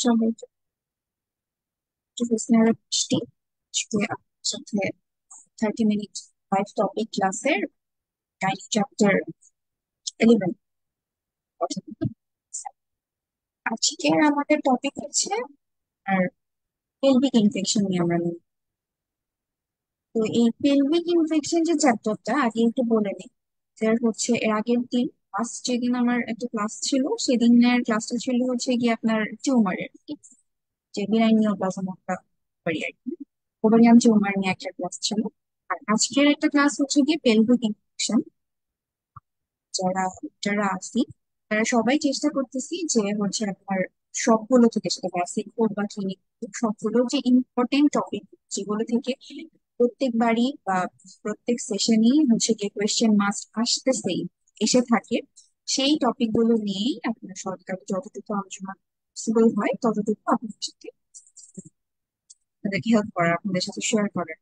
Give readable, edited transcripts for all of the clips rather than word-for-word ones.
সবাইকে লিসনার বৃষ্টি আজকে আপনার সাথে 30 মিনিট লাইভ টপিক ক্লাসের গাইনি চ্যাপ্টার 11 কথা বলবো। আজকের আমাদের টপিক হচ্ছে আর পেলভিক ইনফেকশন নিয়ে আমরা নিই। তো এই পেলভিক ইনফেকশন যে চ্যাপ্টারটা আগে একটু বলে নিই। যার হচ্ছে এর আগের দিন ফার্স্ট যেদিন আমার একটা ক্লাস ছিল সেদিনের ক্লাসটা ছিল হচ্ছে গিয়ে আপনার টিউমারের, যে বিনাইন নিওপ্লাজম একটা পারি আর কি, ওভারিয়ান টিউমার নিয়ে একটা ক্লাস ছিল। আর আজকের একটা ক্লাস হচ্ছে গিয়ে পেলভিক ইনফেকশন। যারা যারা আছি তারা সবাই চেষ্টা করতেছি যে হচ্ছে আপনার সবগুলো থেকে, সেটা বেসিক হোক বা ক্লিনিক, সবগুলো যে ইম্পর্টেন্ট টপিক যেগুলো থেকে প্রত্যেকবারই বা প্রত্যেক সেশনই হচ্ছে গিয়ে কোয়েশ্চেন মাস্ট আসতেছেই, এসে থাকে, সেই টপিক গুলো নিয়েই আপনার সরকার যতটুকু আলোচনা পসিবল হয় ততটুকু আপনার সাথে, আপনাদেরকে হেল্প করার, আপনাদের সাথে শেয়ার করার,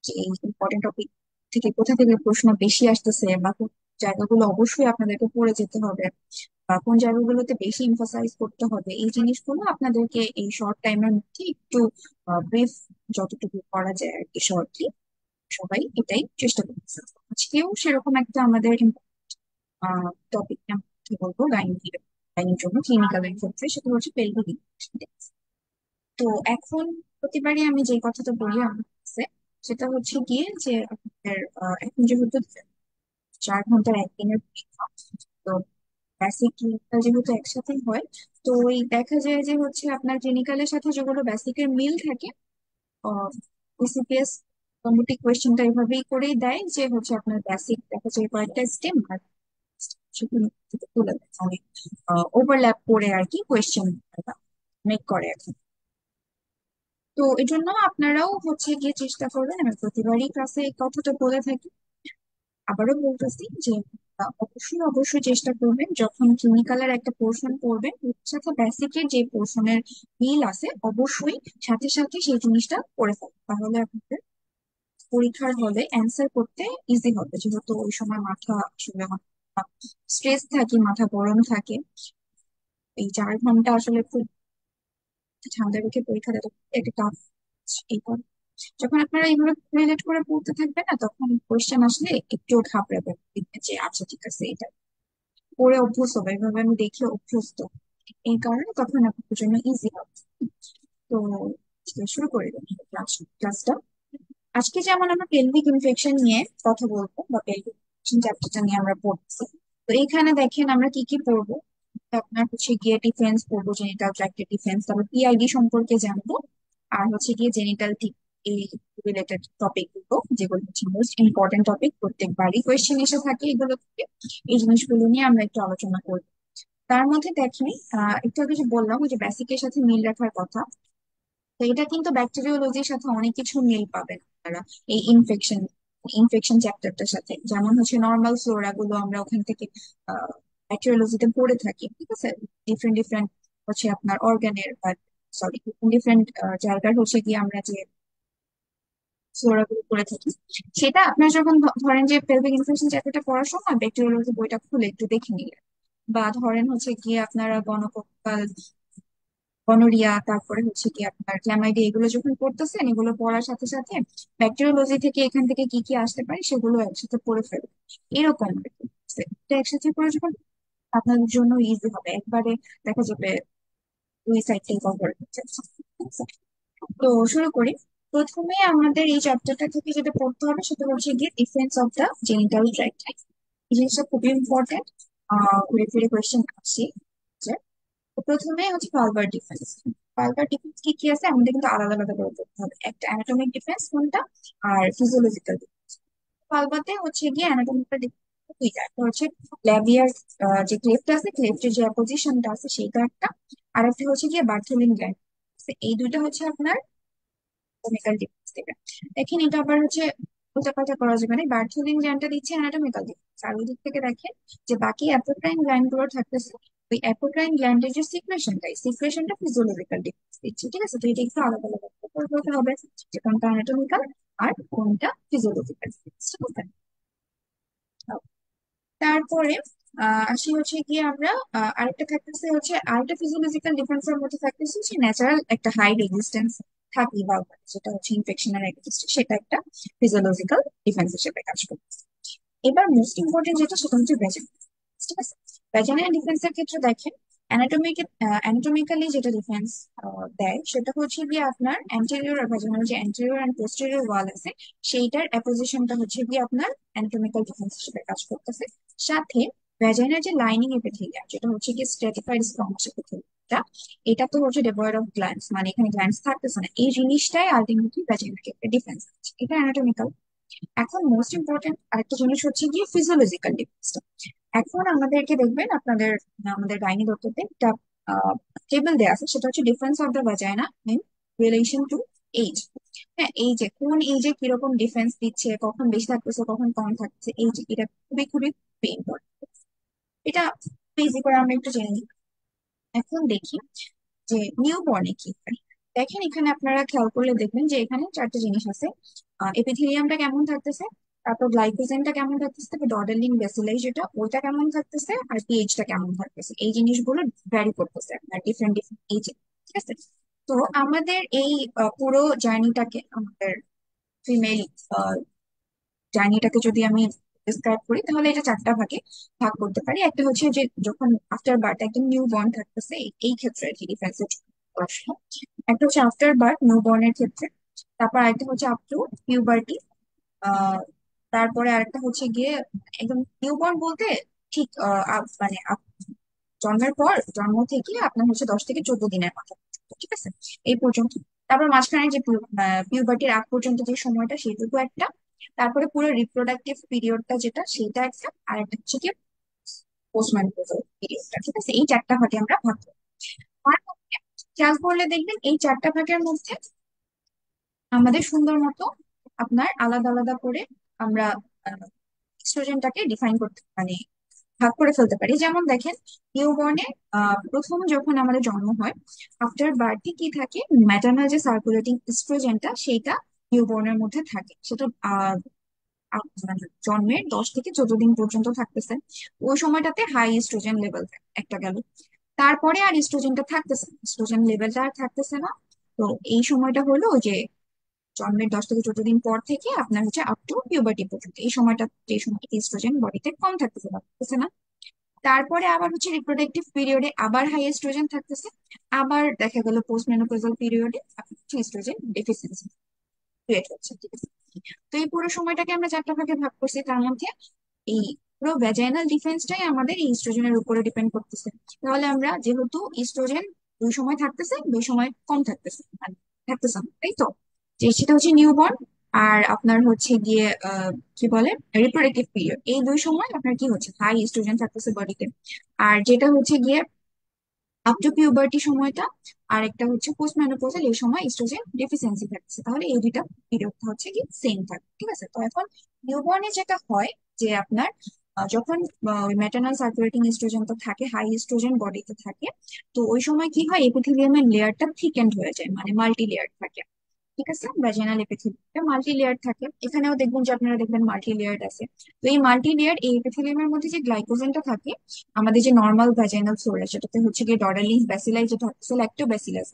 যে এই ইম্পর্টেন্ট টপিক থেকে কোথা থেকে প্রশ্ন বেশি আসতেছে বা কোন জায়গাগুলো অবশ্যই আপনাদেরকে পড়ে যেতে হবে বা কোন জায়গাগুলোতে বেশি এমফাসাইজ করতে হবে, এই জিনিসগুলো আপনাদেরকে এই শর্ট টাইমের মধ্যে একটু ব্রিফ যতটুকু করা যায় আর কি শর্টলি, সবাই এটাই চেষ্টা করতেছে। আজকেও সেরকম একটা আমাদের টপিক কি বলবো, গাইনির জন্য ক্লিনিক্যাল এর ক্ষেত্রে সেটা হচ্ছে পেলভিক। তো এখন প্রতিবারই আমি যে কথাটা বলি আমার কাছে, সেটা হচ্ছে গিয়ে যে আপনাদের এখন যেহেতু 4 ঘন্টার একদিনের পরীক্ষা, তো বেসিক ক্লিনিক্যাল যেহেতু একসাথে হয়, তো ওই দেখা যায় যে হচ্ছে আপনার ক্লিনিক্যালের সাথে যেগুলো বেসিকের মিল থাকে, বিসিপিএস মোটামুটি কোয়েশ্চেনটা এভাবেই করেই দেয় যে হচ্ছে আপনার বেসিক দেখা যায় কয়েকটা স্টেম আর সেগুলো থেকে তুলে দেয়, মানে ওভারল্যাপ করে আর কি কোয়েশ্চেন মেক করে আর কি। তো এই জন্য আপনারাও হচ্ছে গিয়ে চেষ্টা করবেন, আমি প্রতিবারই ক্লাসে এই কথাটা বলে থাকি, আবারও বলতেছি যে অবশ্যই অবশ্যই চেষ্টা করবেন যখন ক্লিনিক্যালের একটা পোর্শন পড়বেন ওর সাথে বেসিকের যে পোর্শনের মিল আছে অবশ্যই সাথে সাথে সেই জিনিসটা পড়ে ফেলবেন, তাহলে আপনাদের পরীক্ষার হলে অ্যান্সার করতে ইজি হবে, যেহেতু ওই সময় মাথা আসলে স্ট্রেস থাকে, মাথা গরম থাকে। এই 4 ঘন্টা আসলে খুব ঠান্ডা রেখে পরীক্ষা দিতে একটা টাফ। যখন আপনারা এইভাবে রিলেট করে পড়তে থাকবেন না, তখন কোয়েশ্চেন আসলে একটু ঘাবড়াবেন, দেখবেন যে আচ্ছা ঠিক আছে এটা পড়ে অভ্যস্ত বা এভাবে আমি দেখে অভ্যস্ত, এই কারণে তখন আপনার জন্য ইজি হবে। তো শুরু করে দেবো ক্লাসটা। আজকে যেমন আমরা পেলভিক ইনফেকশন নিয়ে কথা বলবো বা পেলভিক ইনফেকশন চ্যাপ্টারটা নিয়ে আমরা পড়ছি। তো এখানে দেখেন আমরা কি কি পড়বো। আপনার হচ্ছে গিয়ে ডিফেন্স পড়বো, জেনিটাল ট্র্যাক্টের ডিফেন্স, তারপর পিআইডি সম্পর্কে জানবো, আর হচ্ছে গিয়ে জেনিটাল টিপ, এই রিলেটেড টপিক গুলো যেগুলো হচ্ছে মোস্ট ইম্পর্টেন্ট টপিক, প্রত্যেকবারই কোয়েশ্চেন এসে থাকে এগুলো থেকে, এই জিনিসগুলো নিয়ে আমরা একটু আলোচনা করবো। তার মধ্যে দেখেন একটু আগে যে বললাম ওই যে বেসিকের সাথে মিল রাখার কথা, তো এটা কিন্তু ব্যাকটেরিওলজির সাথে অনেক কিছু মিল পাবেন আপনারা এই ইনফেকশন চ্যাপ্টারটার সাথে। যেমন হচ্ছে নর্মাল ফ্লোরা গুলো আমরা ওখান থেকে ব্যাকটেরিওলজিতে পড়ে থাকি, ঠিক আছে, ডিফারেন্ট ডিফারেন্ট হচ্ছে আপনার অর্গানের বা সরি ডিফারেন্ট ডিফারেন্ট জায়গার হচ্ছে কি আমরা যে ফ্লোরা গুলো পড়ে থাকি, সেটা আপনার যখন ধরেন যে পেলভিক ইনফেকশন চ্যাপ্টারটা পড়ার সময় ব্যাকটেরিওলজি বইটা খুলে একটু দেখে নিলেন, বা ধরেন হচ্ছে গিয়ে আপনারা গণকক্কাল, গনোরিয়া, তারপরে হচ্ছে কি আপনার ক্ল্যামাইডিয়া, এগুলো যখন পড়তেছেন এগুলো পড়ার সাথে সাথে ব্যাকটেরিওলজি থেকে এখান থেকে কি কি আসতে পারে সেগুলো একসাথে পড়ে ফেলবে, এরকম আর কি। এটা একসাথে পড়ে যখন আপনাদের জন্য ইজি হবে, একবারে দেখা যাবে দুই সাইড থেকে কভার হচ্ছে। তো শুরু করি। প্রথমে আমাদের এই চ্যাপ্টারটা থেকে যেটা পড়তে হবে সেটা হচ্ছে গিয়ে defence of the genital tract. এই জিনিসটা খুবই ইম্পর্টেন্ট, ঘুরে ফিরে কোয়েশ্চেন আসছে। তো প্রথমে হচ্ছে ভালভার ডিফেন্স। ভালভার ডিফেন্স কি কি আছে আমাদের কিন্তু আলাদা আলাদা করে পড়তে হবে, একটা অ্যানাটমিক ডিফেন্স কোনটা আর ফিজিওলজিক্যাল ডিফেন্স। ভালভাতে হচ্ছে গিয়ে অ্যানাটমিক্যাল ডিফেন্স দুইটা, একটা হচ্ছে ল্যাবিয়ার, যে ক্লেফট আছে ক্লেফটের যে পজিশনটা আছে সেইটা একটা, আর একটা হচ্ছে গিয়ে বার্থোলিন গ্ল্যান্ড। এই দুইটা হচ্ছে আপনার অ্যানাটমিক্যাল ডিফেন্স থেকে। দেখেন এটা আবার হচ্ছে উল্টাপাল্টা করা যাবে না, বার্থোলিন গ্ল্যান্ডটা দিচ্ছে অ্যানাটমিক্যাল ডিফেন্স, আর ওই দিক থেকে দেখেন যে বাকি অ্যাপোক্রাইন গ্ল্যান্ড গুলো থাকতেছে, ওই অ্যাপোক্রাইন গ্ল্যান্ডের যে সিক্রেশনটা ফিজিওলজিক্যাল ডিফেন্স দিচ্ছে, ঠিক আছে। তো এটা একটু আলাদা আলাদা করে বলতে হবে যে কোনটা অ্যানাটমিক্যাল আর কোনটা ফিজিওলজিক্যাল, ঠিক আছে। তারপরে আসি হচ্ছে গিয়ে আমরা আরেকটা থাকতেছে হচ্ছে আরেকটা ফিজিওলজিক্যাল ডিফারেন্সের মধ্যে থাকতেছে হচ্ছে ন্যাচারাল একটা হাই রেজিস্ট্যান্স থাকি বা যেটা হচ্ছে ইনফেকশনের এগেইনস্ট, সেটা একটা ফিজিওলজিক্যাল ডিফেন্স হিসেবে কাজ করে। এবার মোস্ট ইম্পর্টেন্ট যেটা সেটা হচ্ছে ভ্যাজাইনাল, ঠিক আছে। ভ্যাজাইনাল ডিফেন্সের ক্ষেত্রে দেখেন অ্যানাটমিক্যালি যেটা ডিফেন্স দেয় সেটা হচ্ছে গিয়ে আপনার অ্যান্টেরিয়র আর ভ্যাজাইনাল যে অ্যান্টেরিয়র অ্যান্ড পোস্টেরিয়র ওয়াল আছে সেইটার অ্যাপোজিশনটা হচ্ছে গিয়ে আপনার অ্যানাটমিক্যাল ডিফেন্স হিসেবে কাজ করতেছে। সাথে ভ্যাজাইনার যে লাইনিং এপিথেলিয়াম যেটা হচ্ছে গিয়ে স্ট্রেটিফাইড স্কোয়ামাস এপিথেলিয়ামটা, এটা তো হচ্ছে ডেভয়েড অফ গ্ল্যান্ডস, মানে এখানে গ্ল্যান্ডস থাকতেছে না, এই জিনিসটাই আলটিমেটলি ভ্যাজাইনাকে ডিফেন্স, এটা অ্যানাটমিক্যাল। এখন মোস্ট ইম্পর্টেন্ট আরেকটা জিনিস হচ্ছে গিয়ে ফিজিওলজিক্যাল ডিফেন্সটা। এখন আমাদেরকে দেখবেন আপনাদের আমাদের গাইনি ডক্টরদের একটা টেবিল দেওয়া আছে, সেটা হচ্ছে difference of the vagina in relation to age. হ্যাঁ, এই যে কোন এইজে কিরকম ডিফেন্স দিচ্ছে, কখন বেশি থাকতেছে কখন কম থাকছে, এই যে এটা খুবই খুবই ইম্পর্টেন্ট। এটা বেসিক করে আমরা একটু জেনে নিই। এখন দেখি যে নিউ বর্নে কি হয়। দেখেন এখানে আপনারা খেয়াল করলে দেখবেন যে এখানে চারটে জিনিস আছে। এপিথেলিয়ামটা কেমন থাকতেছে, তারপর গ্লাইকোজেনটা কেমন থাকতেছে, তারপর ডর্ডেলিং ব্যাসিলাই যেটা ওইটা কেমন থাকতেছে, আর পিএইচটা কেমন থাকতেছে, এই জিনিসগুলো ভ্যারি করতেছে আপনার ডিফারেন্ট ডিফারেন্ট এইজে, ঠিক আছে। তো আমাদের এই পুরো জার্নিটাকে, আমাদের ফিমেল জার্নিটাকে যদি আমি ডিসক্রাইব করি তাহলে এটা চারটা ভাগে ভাগ করতে পারি। একটা হচ্ছে যে যখন আফটার বার্থ একদম নিউ বর্ন থাকতেছে, এই ক্ষেত্রে আর কি ডিফারেন্সের প্রশ্ন। একটা হচ্ছে আফটার বার্থ নিউ বর্নের ক্ষেত্রে, তারপর আরেকটা হচ্ছে আপ টু পিউবার্টি, আহ তারপরে আরেকটা হচ্ছে গিয়ে একদম নিউ বর্ন বলতে ঠিক মানে জন্মের পর, জন্ম থেকে আপনার হচ্ছে 10 থেকে 14 দিনের মাথা পর্যন্ত, ঠিক আছে, এই পর্যন্ত। তারপর মাঝখানে যে পিউবার্টির আগ পর্যন্ত যে সময়টা সেটুকু একটা, তারপরে পুরো রিপ্রোডাক্টিভ পিরিয়ডটা যেটা সেটা একটা, আর একটা হচ্ছে কি পোস্টম্যানুপজাল পিরিয়ডটা, ঠিক আছে। এই চারটা ভাগে আমরা ভাগ করি। আর খেয়াল করলে দেখবেন এই চারটা ভাগের মধ্যে আমাদের সুন্দর মতো আপনার আলাদা আলাদা করে আমরা স্ট্রোজেনটাকে ডিফাইন করতে মানে ভাগ করে ফেলতে পারি। যেমন দেখেন নিউবর্নে প্রথম যখন আমাদের জন্ম হয়, আফটার বার্থে কি থাকে, ম্যাটার্নাল যে সার্কুলেটিং ইস্ট্রোজেনটা সেইটা নিউবর্নের মধ্যে থাকে, সেটা মানে জন্মের 10 থেকে 14 দিন পর্যন্ত থাকতেছে। ওই সময়টাতে হাই ইস্ট্রোজেন লেভেল একটা গেল। তারপরে আর ইস্ট্রোজেনটা থাকতেছে না, ইস্ট্রোজেন লেভেলটা আর থাকতেছে না। তো এই সময়টা হলো যে জন্মের 10 থেকে 14 দিন পর থেকে আপনার হচ্ছে আপ টু পিউবার্টি পর্যন্ত, এই সময়টা যে সময়টা ইস্ট্রোজেন বডিতে কম থাকতেছে বা থাকতেছে না। তারপরে আবার হচ্ছে রিপ্রোডাক্টিভ পিরিয়ডে আবার হাই এস্ট্রোজেন থাকতেছে। আবার দেখা গেল পোস্ট মেনোপজাল পিরিয়ডে এস্ট্রোজেন ডেফিসিয়েন্সি ক্রিয়েট হচ্ছে, ঠিক আছে। তো এই পুরো সময়টাকে আমরা চারটা ভাগে ভাগ করছি, তার মধ্যে এই পুরো ভ্যাজাইনাল ডিফেন্সটাই আমাদের এই ইস্ট্রোজেনের উপরে ডিপেন্ড করতেছে। তাহলে আমরা যেহেতু ইস্ট্রোজেন দুই সময় থাকতেছে, দুই সময় কম থাকতেছে, মানে থাকতেছে না, তাই তো, যে সেটা হচ্ছে নিউবর্ন আর আপনার হচ্ছে গিয়ে কি বলে রিপ্রোডাক্টিভ পিরিয়ড, এই দুই সময় আপনার কি হচ্ছে হাই ইস্ট্রোজেন থাকতেছে বডিতে। আর যেটা হচ্ছে গিয়ে আপ টু পিউবার্টি সময়টা, আর একটা হচ্ছে পোস্ট মেনোপজাল, এই সময় ইস্ট্রোজেন ডেফিসিয়েন্সি থাকছে, তাহলে এই দুইটা পিরিয়ডটা হচ্ছে কি সেম থাকে, ঠিক আছে। তো এখন নিউবর্নে যেটা হয় যে আপনার যখন ম্যাটার্নাল সার্কুলেটিং ইস্ট্রোজেনটা থাকে, হাই ইস্ট্রোজেন বডিতে থাকে, তো ওই সময় কি হয় এপিথেলিয়ামের লেয়ারটা থিকেন্ড হয়ে যায়, মানে মাল্টি লেয়ার থাকে, ঠিক আছে। ভ্যাজিনাল এপিথেলিয়ামটা মাল্টি লেয়ার থাকে, এখানেও দেখবেন যে আপনারা দেখবেন মাল্টি লেয়ার আছে। তো এই মাল্টি লেয়ার এই এপিথেলিয়ামের মধ্যে যে গ্লাইকোজেনটা থাকে, আমাদের যে নর্মাল ভ্যাজিনাল ফ্লোরা সেটাতে হচ্ছে গিয়ে ডর্ডালিস ব্যাসিলাই যেটা হচ্ছে ল্যাক্টোব্যাসিলাস,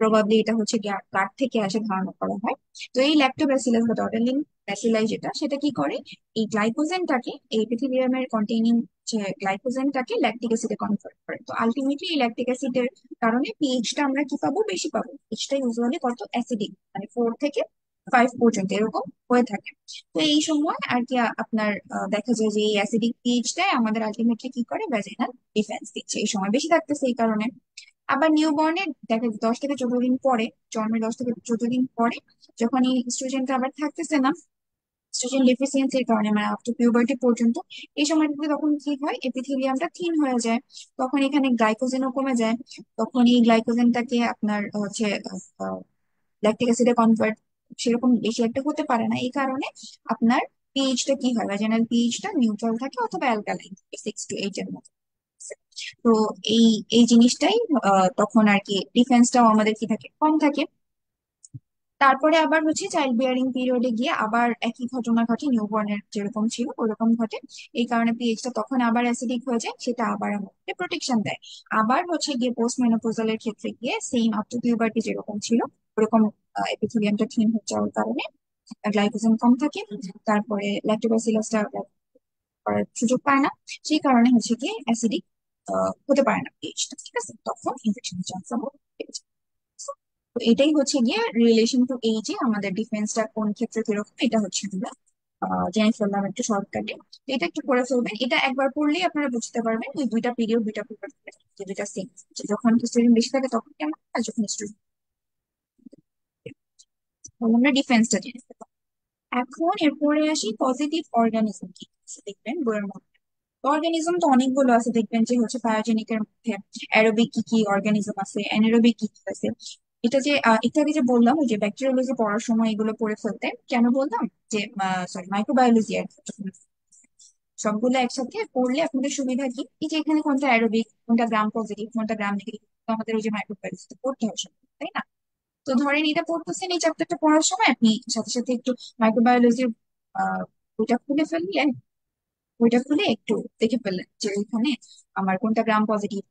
প্রবাবলি এটা হচ্ছে গাট থেকে আসে ধারণা করা হয়। তো এই ল্যাক্টোব্যাসিলাস বা ডর্ডালিন ব্যাসিলাই যেটা, সেটা কি করে এই গ্লাইকোজেনটাকে এই এপিথেলিয়ামের কন্টেইনিং যে গ্লাইকোজেনটাকে ল্যাকটিক অ্যাসিডে কনভার্ট করে। তো আলটিমেটলি এই ল্যাকটিক অ্যাসিডের কারণে পিএইচটা আমরা কি পাবো, বেশি পাবো। পিএইচটা ইউজুয়ালি কত অ্যাসিডিক, মানে 4 থেকে 5 পর্যন্ত এরকম হয়ে থাকে। তো এই সময় আর কি আপনার দেখা যায় যে এই অ্যাসিডিক পিএইচটাই আমাদের আলটিমেটলি কি করে ভ্যাজিনাল ডিফেন্স দিচ্ছে, এই সময় বেশি থাকতেছে এই কারণে। আবার নিউ বর্নে দেখা যায় 10 থেকে 14 দিন পরে, জন্মের 10 থেকে 14 দিন পরে, যখন এই ইস্ট্রোজেনটা আবার থাকতেছে না স্ট্রোজেন ডেফিসিয়েন্সির কারণে, মানে আপ টু পিউবার্টি পর্যন্ত, এই সময়টাতে তখন কি হয় এপিথেলিয়ামটা থিন হয়ে যায়, তখন এখানে গ্লাইকোজেনও কমে যায়। তখন এই গ্লাইকোজেনটাকে আপনার হচ্ছে ল্যাকটিক অ্যাসিডে কনভার্ট সেরকম বেশি একটা হতে পারে না, এই কারণে আপনার পিএইচটা কি হয়, ভ্যাজিনাল পিএইচটা নিউট্রাল থাকে অথবা অ্যালকালাইন, 6 to 8 এর মতো। তো এই এই জিনিসটাই তখন আর কি ডিফেন্সটাও আমাদের কি থাকে, কম থাকে। তারপরে আবার হচ্ছে চাইল্ড বিয়ারিং পিরিয়ডে গিয়ে আবার একই ঘটনা ঘটে, নিউবর্নের যেরকম ছিল ওরকম ঘটে। এই কারণে পিএইচটা তখন আবার অ্যাসিডিক হয়ে যায়, সেটা আবার আমাকে প্রোটেকশন দেয়। আবার হচ্ছে গিয়ে পোস্ট মেনোপোজালের ক্ষেত্রে গিয়ে সেম আপ টু পিউবার্টি যেরকম ছিল ওরকম এপিথেলিয়ামটা থিন হয়ে যাওয়ার কারণে গ্লাইকোজেন কম থাকে, তারপরে ল্যাকটোবাসিলাসটা করার সুযোগ পায় না, সেই কারণে হচ্ছে গিয়ে অ্যাসিডিক হতে পারে না পিএইচটা, ঠিক আছে, তখন ইনফেকশনের চান্স আবার বেড়ে যায়। তো এটাই হচ্ছে গিয়ে রিলেশন টু এইজে আমাদের ডিফেন্সটা কোন ক্ষেত্রে কিরকম, এটা হচ্ছে আমরা জেনে ফেললাম একটু শর্টকাটে। এটা একটু করে ফেলবেন, এটা একবার পড়লেই আপনারা বুঝতে পারবেন ওই দুইটা পিরিয়ড দুইটা পেপার যে দুইটা সেম, যখন স্টুডেন্ট বেশি থাকে তখন কেমন, আর যখন স্টুডেন্ট, আমরা ডিফেন্সটা জেনে ফেললাম। এখন এরপরে আসি পজিটিভ অর্গানিজম কি আছে দেখবেন বইয়ের মধ্যে। অর্গানিজম তো অনেকগুলো আছে, দেখবেন যে হচ্ছে বায়োজেনিকের মধ্যে অ্যারোবিক কি কি অর্গানিজম আছে, অ্যানারোবিক কি কি আছে। এটা যে একটু আগে যে বললাম ওই যে ব্যাকটেরিওলজি পড়ার সময় এগুলো পড়ে ফেলতে কেন বললাম, যে সরি মাইক্রোবায়োলজি আর কি, সবগুলো একসাথে পড়লে আপনাদের সুবিধা কি, এই যে এখানে কোনটা অ্যারোবিক কোনটা গ্রাম পজিটিভ কোনটা গ্রাম নেগেটিভ, আমাদের ওই যে মাইক্রোবায়োলজি পড়তে হয় সব, তাই না? তো ধরেন এটা পড়তেছেন, এই চ্যাপ্টারটা পড়ার সময় আপনি সাথে সাথে একটু মাইক্রোবায়োলজির বইটা খুলে ফেললেন, ওইটা খুলে একটু দেখে ফেললেন যে ওইখানে আমার কোনটা গ্রাম পজিটিভ,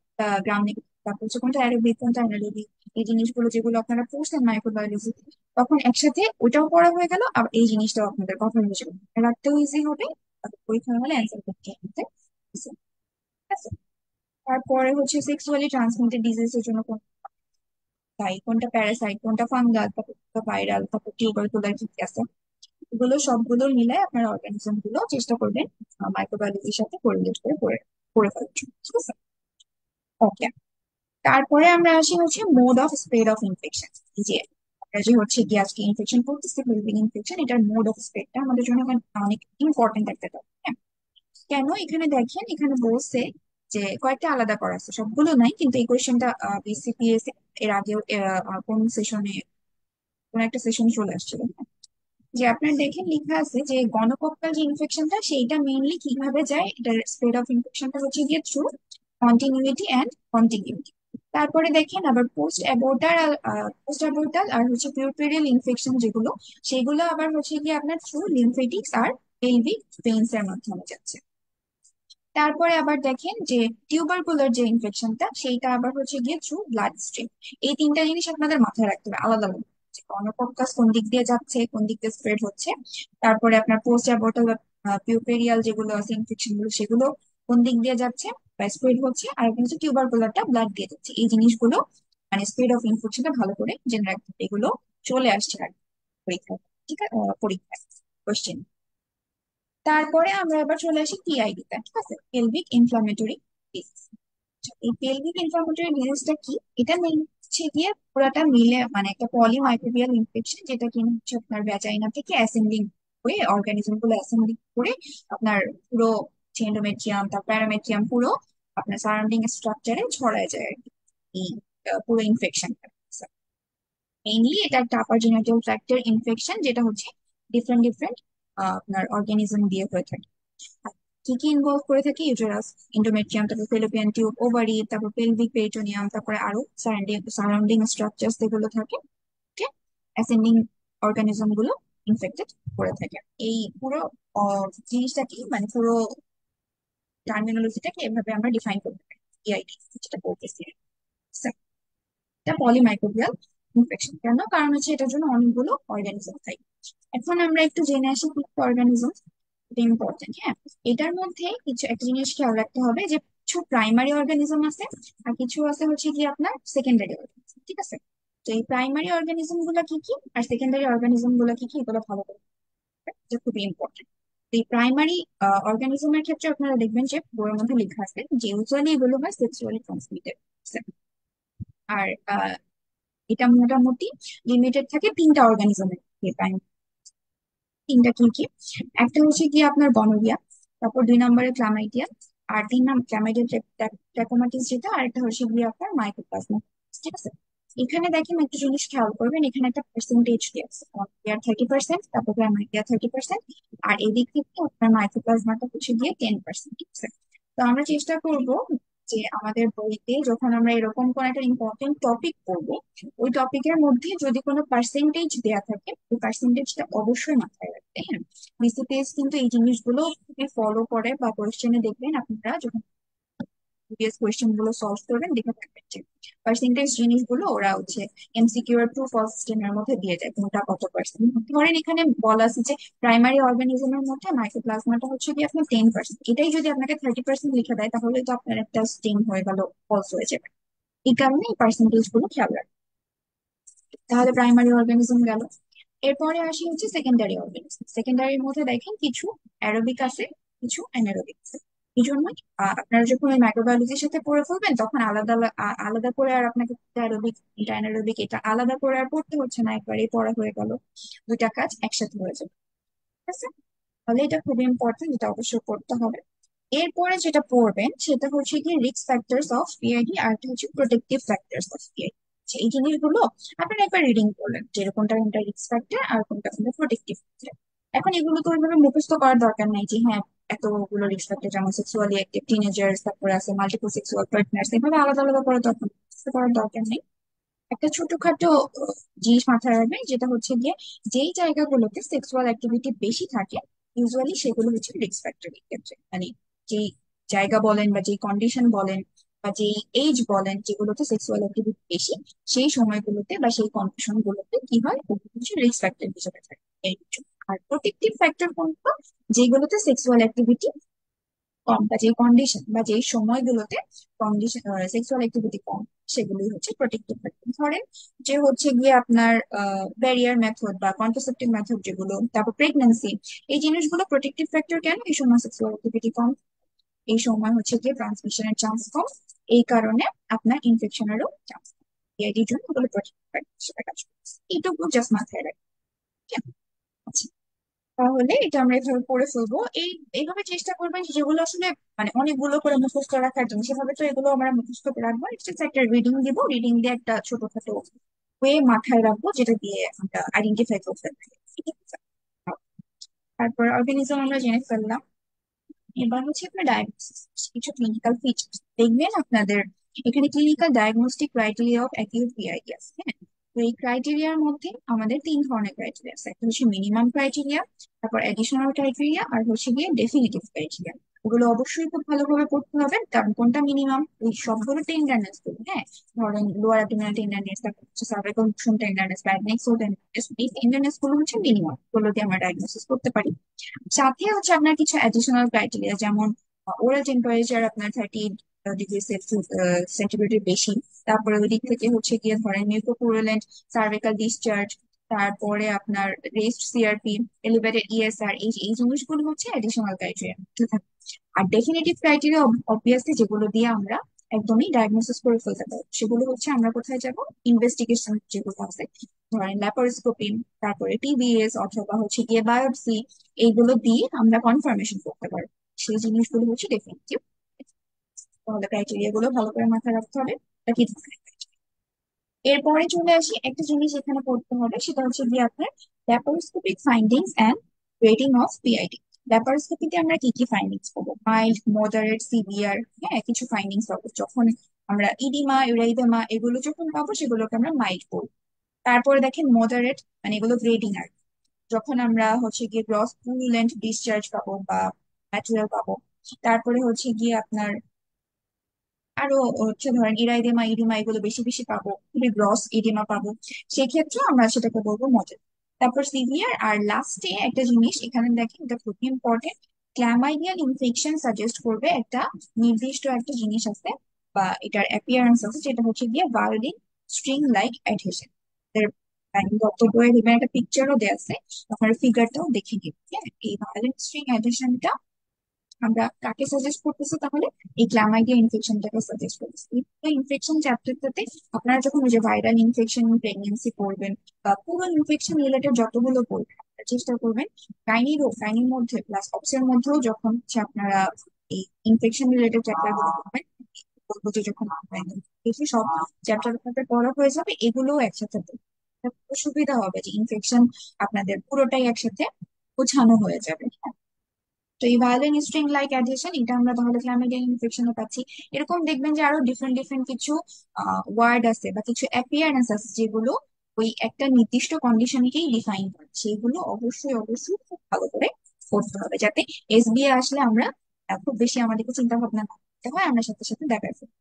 গ্রাম নেগেটিভ, তারপর হচ্ছে কোনটা অ্যারোবিক কোনটা অ্যানারোবিক, এই জিনিসগুলো যেগুলো আপনারা পড়ছেন মাইক্রোবায়োলজি, তখন একসাথে ওইটাও পড়া হয়ে গেল, আর এই জিনিসটাও আপনাদের কভার হয়ে যাবে, রাখতেও ইজি হবে, তারপর পরীক্ষা হলে অ্যান্সার করতে হবে। ঠিক আছে? তারপরে হচ্ছে সেক্সুয়ালি ট্রান্সমিটেড ডিজিজের জন্য কোনটা দায়ী, কোনটা প্যারাসাইট কোনটা ফাঙ্গাল, তারপর ভাইরাল, তারপর টিউবারকুলার কি কি আছে, এগুলো সবগুলো মিলে আপনার অর্গানিজম গুলো চেষ্টা করবেন মাইক্রোবায়োলজির সাথে কোরিলেট করে পড়ে পড়ে ফেলার জন্য, ঠিক আছে। ওকে, তারপরে আমরা আসি হচ্ছে mode of spread of infection. যে আমরা যে হচ্ছে কি আজকে ইনফেকশন করতেছি পেলভিক ইনফেকশন, এটার মোড অফ স্প্রেডটা আমাদের জন্য অনেক ইম্পর্টেন্ট একটা topic, হ্যাঁ। কেন, এখানে দেখেন এখানে বলছে যে কয়েকটা আলাদা করা আছে, সবগুলো নাই, কিন্তু এই কোয়েশ্চেনটা বিসিপিএস এর আগেও কোন সেশনে কোন একটা সেশনে চলে আসছিল, যে আপনার দেখেন লেখা আছে যে গনোকক্কাল যে ইনফেকশনটা সেইটা মেইনলি কিভাবে যায়, এটার স্প্রেড অফ ইনফেকশনটা হচ্ছে গিয়ে থ্রু কন্টিনিউইটি অ্যান্ড কন্টিগিউটি। তারপরে দেখেন আবার পোস্ট অ্যাবর্টাল আর হচ্ছে পিউরপেরিয়াল ইনফেকশন যেগুলো, সেগুলো আবার হচ্ছে গিয়ে আপনার থ্রু লিমফেটিক্স আর পেলভিক ভেইনস এর মাধ্যমে যাচ্ছে। তারপরে আবার দেখেন যে টিউবারকুলার যে ইনফেকশনটা সেইটা আবার হচ্ছে গিয়ে থ্রু ব্লাড স্ট্রিম। এই তিনটা জিনিস আপনাদের মাথায় রাখতে হবে আলাদা আলাদা, গনোকক্কাস কোন দিক দিয়ে যাচ্ছে কোন দিক দিয়ে স্প্রেড হচ্ছে, তারপরে আপনার পোস্ট অ্যাবর্টাল পিউপেরিয়াল যেগুলো আছে ইনফেকশন গুলো সেগুলো কোন দিক দিয়ে যাচ্ছে বা স্প্রেড হচ্ছে, আর একটা হচ্ছে টিউবারকুলারটা ব্লাড দিয়ে যাচ্ছে। এই জিনিসগুলো মানে স্প্রেড অফ ইনফেকশনটা ভালো করে জেনে রাখতে হবে, এগুলো চলে আসছে আর কি পরীক্ষায়, ঠিক আছে, পরীক্ষায় কোশ্চেন। তারপরে আমরা এবার চলে আসি পিআইডি তে, ঠিক আছে, পেলভিক ইনফ্লামেটরি ডিজিজ। এই পেলভিক ইনফ্লামেটরি ডিজিজটা কি, এটা মেইন হচ্ছে গিয়ে পুরাটা মিলে মানে একটা পলিমাইক্রোবিয়াল ইনফেকশন, যেটা কিনা হচ্ছে আপনার ভ্যাজাইনা থেকে অ্যাসেন্ডিং হয়ে অর্গানিজম গুলো অ্যাসেন্ডিং করে আপনার পুরো এন্ডোমেট্রিয়াম তার প্যারামেট্রিয়াম পুরো আপনার সারাউন্ডিং স্ট্রাকচারে ছড়ায় যায় আর কি, এই পুরো ইনফেকশনটা। মেইনলি এটা একটা আপার জেনারেল ট্র্যাক্টের ইনফেকশন, যেটা হচ্ছে ডিফারেন্ট ডিফারেন্ট আপনার অর্গানিজম দিয়ে হয়ে থাকে। আর কি কি ইনভলভ করে থাকে, ইউটেরাস, এন্ডোমেট্রিয়াম, তারপর ফেলোপিয়ান টিউব, ওভারি, তারপর পেলভিক পেরিটোনিয়াম, তারপরে আরো সারাউন্ডিং সারাউন্ডিং স্ট্রাকচার যেগুলো থাকে, ওকে, অ্যাসেন্ডিং অর্গানিজম গুলো ইনফেক্টেড করে থাকে। এই পুরো জিনিসটা কি মানে পুরো টার্মিনোলজিটাকে এভাবে আমরা ডিফাইন করতে পারি, ইআইডি যেটা বলতেছি। এটা পলিমাইক্রোবিয়াল ইনফেকশন কেন, কারণ হচ্ছে এটার জন্য অনেকগুলো অর্গানিজম থাকে। এখন আমরা একটু জেনে আসি কি অর্গানিজম, এটা ইম্পর্টেন্ট, হ্যাঁ। এটার মধ্যে কিছু একটা জিনিস খেয়াল রাখতে হবে যে কিছু প্রাইমারি অর্গানিজম আছে আর কিছু আছে হচ্ছে কি আপনার সেকেন্ডারি অর্গানিজম, ঠিক আছে। তো এই প্রাইমারি অর্গানিজম গুলা কি কি আর সেকেন্ডারি অর্গানিজম গুলা কি কি, এগুলো ভালো করে এটা খুবই ইম্পর্টেন্ট। এই প্রাইমারি অর্গানিজমের ক্ষেত্রে আপনারা দেখবেন যে বইয়ের মধ্যে লেখা আছে যে ইউজুয়ালি এগুলো হয় সেক্সুয়ালি ট্রান্সমিটেড, আর এটা মোটামুটি লিমিটেড থাকে তিনটা অর্গানিজমের, তিনটা কি কি, একটা হচ্ছে কি আপনার গনোরিয়া, তারপর দুই নম্বরে ক্লামাইডিয়া, আর তিন নম্বর ক্লামাইডিয়া ট্র্যাকোমাটিস যেটা, আর একটা হচ্ছে গিয়ে আপনার মাইকোপ্লাজমা, ঠিক আছে। এখানে দেখেন একটা জিনিস খেয়াল করবেন, এখানে একটা পার্সেন্টেজ দিয়ে আছে, গনোরিয়া 30%, তারপর ক্লামাইডিয়া 30%, আর এদিক থেকে আপনার মাইকোপ্লাজমাটা হচ্ছে গিয়ে 10%, ঠিক আছে। তো আমরা চেষ্টা করব যে আমাদের বইতে যখন আমরা এরকম কোন একটা ইম্পর্টেন্ট টপিক পড়বো, ওই টপিকের মধ্যে যদি কোনো পার্সেন্টেজ দেয়া থাকে, ওই পার্সেন্টেজটা অবশ্যই মাথায় রাখতে। হ্যাঁ, বিসিপিএস কিন্তু এই জিনিসগুলো খুবই ফলো করে, বা কোয়েশ্চেনে দেখবেন আপনারা যখন প্রিভিয়াস কোয়েশ্চেন গুলো সলভ করবেন দেখে থাকবেন যে পার্সেন্টেজ জিনিসগুলো ওরা হচ্ছে এমসিকিউ এর ট্রু ফলস স্টেটমেন্টের মধ্যে দিয়ে দেয় কোনটা কত পার্সেন্ট। ধরেন এখানে বলা আছে যে প্রাইমারি অর্গানিজমের মধ্যে মাইক্রোপ্লাজমাটা হচ্ছে কি আপনার 10%, এটাই যদি আপনাকে 30% লিখে দেয় তাহলে তো আপনার একটা স্টেম হয়ে গেল, ফলস হয়ে যাবে। এই কারণে এই পার্সেন্টেজ গুলো খেয়াল রাখবেন। তাহলে প্রাইমারি অর্গানিজম গেল। এরপরে আসি হচ্ছে সেকেন্ডারি অর্গানিজম। সেকেন্ডারির মধ্যে দেখেন কিছু অ্যারোবিক আছে, কিছু অ্যানারোবিক আছে। এই জন্য আপনারা যখন ওই মাইক্রোবায়োলজির সাথে পড়ে ফেলবেন তখন আলাদা আলাদা করে আর আপনাকে অ্যারোবিক এটা অ্যানারোবিক এটা আলাদা করে আর পড়তে হচ্ছে না, একবারেই পড়া হয়ে গেল, দুইটা কাজ একসাথে হয়ে যাবে। ঠিক আছে, তাহলে এটা খুবই ইম্পর্টেন্ট, এটা অবশ্যই পড়তে হবে। এরপরে যেটা পড়বেন সেটা হচ্ছে কি রিস্ক ফ্যাক্টরস অফ পিআইডি, আর একটা হচ্ছে প্রোটেক্টিভ ফ্যাক্টরস অফ পিআইডি। এই জিনিসগুলো আপনারা একবার রিডিং করলেন যে কোনটা কোনটা রিস্ক ফ্যাক্টর আর কোনটা কোনটা প্রোটেক্টিভ ফ্যাক্টর। এখন এগুলো তো ওইভাবে মুখস্থ করার দরকার নাই যে হ্যাঁ এতগুলো রিস্ক ফ্যাক্টর, যেমন সেক্সুয়ালি অ্যাক্টিভ টিনেজার্স, তারপরে আছে মাল্টিপল সেক্সুয়াল পার্টনার্স, এভাবে আলাদা আলাদা করে তখন মুখস্থ করার দরকার নেই। একটা ছোটখাটো জিনিস মাথায় রাখবেন, যেটা হচ্ছে গিয়ে যেই জায়গাগুলোতে সেক্সুয়াল অ্যাক্টিভিটি বেশি থাকে ইউজুয়ালি সেগুলো হচ্ছে রিস্ক ফ্যাক্টরের ক্ষেত্রে। মানে যেই জায়গা বলেন বা যেই কন্ডিশন বলেন বা যেই এজ বলেন যেগুলোতে সেক্সুয়াল অ্যাক্টিভিটি বেশি, সেই সময়গুলোতে বা সেই কন্ডিশন গুলোতে কি হয়, ওগুলো হচ্ছে রিস্ক ফ্যাক্টর হিসেবে থাকে এই জন্য। আর প্রোটেক্টিভ ফ্যাক্টর কোনগুলো, যেগুলোতে সেক্সুয়াল অ্যাক্টিভিটি কম বা যে কন্ডিশন বা যে সময়গুলোতে কন্ডিশন সেক্সুয়াল অ্যাক্টিভিটি কম, সেগুলোই হচ্ছে প্রোটেক্টিভ ফ্যাক্টর। ধরেন যে হচ্ছে গিয়ে আপনার ব্যারিয়ার মেথড বা কন্ট্রাসেপটিভ মেথড যেগুলো, তারপর প্রেগন্যান্সি, এই জিনিসগুলো প্রোটেক্টিভ ফ্যাক্টর কেন, এই সময় সেক্সুয়াল অ্যাক্টিভিটি কম, এই সময় হচ্ছে গিয়ে ট্রান্সমিশনের চান্স কম, এই কারণে আপনার ইনফেকশনেরও চান্স কম। এর জন্য ওগুলো প্রোটেক্টিভ ফ্যাক্টর হিসেবে কাজ করছে। এইটুকু জাস্ট মাথায় রাখবেন। আচ্ছা, তাহলে এটা আমরা এভাবে পড়ে ফেলবো। এইভাবে চেষ্টা করবেন যে যেগুলো আসলে মানে অনেকগুলো করে মুখস্থ রাখার জন্য, সেভাবে তো এগুলো আমরা মুখস্থ করে রাখবো, জাস্ট একটা রিডিং দিব, রিডিং দিয়ে একটা ছোটখাটো ওয়ে মাথায় রাখবো যেটা দিয়ে আমরা আইডেন্টিফাই করতে পারি। ঠিক আছে? তারপর অর্গানিজম আমরা জেনে ফেললাম। এবার হচ্ছে আপনার ডায়াগনোসিস, কিছু ক্লিনিক্যাল ফিচার্স দেখবেন আপনাদের এখানে clinical diagnostic criteria of acute PID আছে। হ্যাঁ, তো এই ক্রাইটেরিয়ার মধ্যে আমাদের তিন ধরনের ক্রাইটেরিয়া আছে, একটা হচ্ছে মিনিমাম ক্রাইটেরিয়া, তারপর অ্যাডিশনাল ক্রাইটেরিয়া, আর হচ্ছে গিয়ে ডেফিনিটিভ ক্রাইটেরিয়া। ওগুলো অবশ্যই খুব ভালোভাবে পড়তে হবে, কারণ কোনটা মিনিমাম, ওই সবগুলো টেন্ডারনেস গুলো, হ্যাঁ, ধরেন লোয়ার অ্যাবডোমিনাল টেন্ডারনেস, তারপর হচ্ছে সার্ভাইকাল মোশন টেন্ডারনেস, ব্যাডনেক্সল টেন্ডারনেস, এই টেন্ডারনেস গুলো হচ্ছে মিনিমাম, গুলো দিয়ে আমরা ডায়াগনোসিস করতে পারি। সাথে হচ্ছে আপনার কিছু অ্যাডিশনাল ক্রাইটেরিয়া, যেমন ওরাল টেম্পারেচার আপনার 30 ডিগ্রি সেন্টিগ্রেডের বেশি, তারপরে ওই দিক থেকে হচ্ছে গিয়ে ধরেন মিউকোপুরুলেন্ট সার্ভিক্যাল ডিসচার্জ, তারপরে আপনার রেস্ট সিআরপি, এলিভেটেড ইএসআর, এই এই জিনিসগুলো হচ্ছে অ্যাডিশনাল ক্রাইটেরিয়া। আর ডেফিনেটিভ ক্রাইটেরিয়া অবভিয়াসলি যেগুলো দিয়ে আমরা একদমই ডায়াগনোসিস করে ফেলতে পারবো, সেগুলো হচ্ছে আমরা কোথায় যাব, ইনভেস্টিগেশন যেগুলো আছে, ধরেন ল্যাপারোস্কোপি, তারপরে টিবিএস অথবা হচ্ছে গিয়ে বায়োপসি, এইগুলো দিয়ে আমরা কনফার্মেশন করতে পারবো। সেই জিনিসগুলো হচ্ছে ডেফিনেটিভ। তাহলে ক্রাইটেরিয়া গুলো ভালো করে মাথায় রাখতে হবে। এটা কি ধরনের criteria? এরপরে চলে আসি, একটা জিনিস এখানে পড়তে হবে, সেটা হচ্ছে গিয়ে আপনার laparoscopic findings and rating of PID. ল্যাপারোস্কোপিতে আমরা কি কি ফাইন্ডিংস পাবো, মাইল্ড, মডারেট, সিভিয়ার, হ্যাঁ কিছু ফাইন্ডিংস পাবো। যখন আমরা ইডিমা, ইউরাইদেমা এগুলো যখন পাবো সেগুলোকে আমরা মাইল্ড বলবো। তারপরে দেখেন মডারেট, মানে এগুলো গ্রেডিং আর, যখন আমরা হচ্ছে গিয়ে গ্রস পুরুলেন্ট ডিসচার্জ পাবো বা ম্যাটেরিয়াল পাবো। তারপরে হচ্ছে গিয়ে আপনার আরো হচ্ছে ধরেন ইরাইদেমা, ইডিমা এগুলো বেশি বেশি পাবো, খুবই গ্রস ইডিমা পাবো, সেক্ষেত্রে আমরা সেটাকে বলবো মডারেট। তারপর সিভিয়ার, আর লাস্টে একটা জিনিস এখানে দেখেন, এটা খুবই ইম্পর্টেন্ট, ক্ল্যামাইডিয়াল ইনফেকশন সাজেস্ট করবে একটা নির্দিষ্ট একটা জিনিস আছে বা এটার অ্যাপিয়ারেন্স আছে, যেটা হচ্ছে গিয়ে ভায়োলিন স্ট্রিং লাইক অ্যাডহেশন। গত বইয়ের এবার একটা পিকচারও দেওয়া আছে, আপনার ফিগারটাও দেখে নিন। হ্যাঁ, এই ভায়োলিন স্ট্রিং অ্যাডহেশনটা আমরা কাকে সাজেস্ট করতেছি, তাহলে এই ক্লামাইডিয়া ইনফেকশনটাকে সাজেস্ট করতেছি। এই ইনফেকশন চ্যাপ্টারটাতে আপনারা যখন ওই যে ভাইরাল ইনফেকশন, প্রেগনেন্সি পড়বেন বা পুরো ইনফেকশন রিলেটেড যতগুলো পড়বেন, আপনারা চেষ্টা করবেন গাইনিরও, গাইনির মধ্যে প্লাস অপসের মধ্যেও যখন হচ্ছে আপনারা এই ইনফেকশন রিলেটেড চ্যাপ্টার গুলো পড়বেন, বলবো যে যখন দেখি সব চ্যাপ্টার আপনাদের পড়া হয়ে যাবে, এগুলোও একসাথে পড়বেন। তাহলে খুব সুবিধা হবে যে ইনফেকশন আপনাদের পুরোটাই একসাথে গোছানো হয়ে যাবে। তো এই ভায়োলিন স্ট্রিং লাইক অ্যাডহেশন এটা আমরা তাহলে ক্লামিডিয়াল ইনফেকশনে পাচ্ছি। এরকম দেখবেন যে আরো ডিফারেন্ট ডিফারেন্ট কিছু ওয়ার্ড আছে বা কিছু অ্যাপিয়ারেন্স আছে যেগুলো ওই একটা নির্দিষ্ট কন্ডিশনকেই ডিফাইন করে, সেগুলো অবশ্যই অবশ্যই খুব ভালো করে করতে হবে, যাতে এসবিএ আসলে আমরা খুব বেশি আমাদেরকে চিন্তা ভাবনা না করতে হয়, আমরা সাথে সাথে দেখাই ফেলি।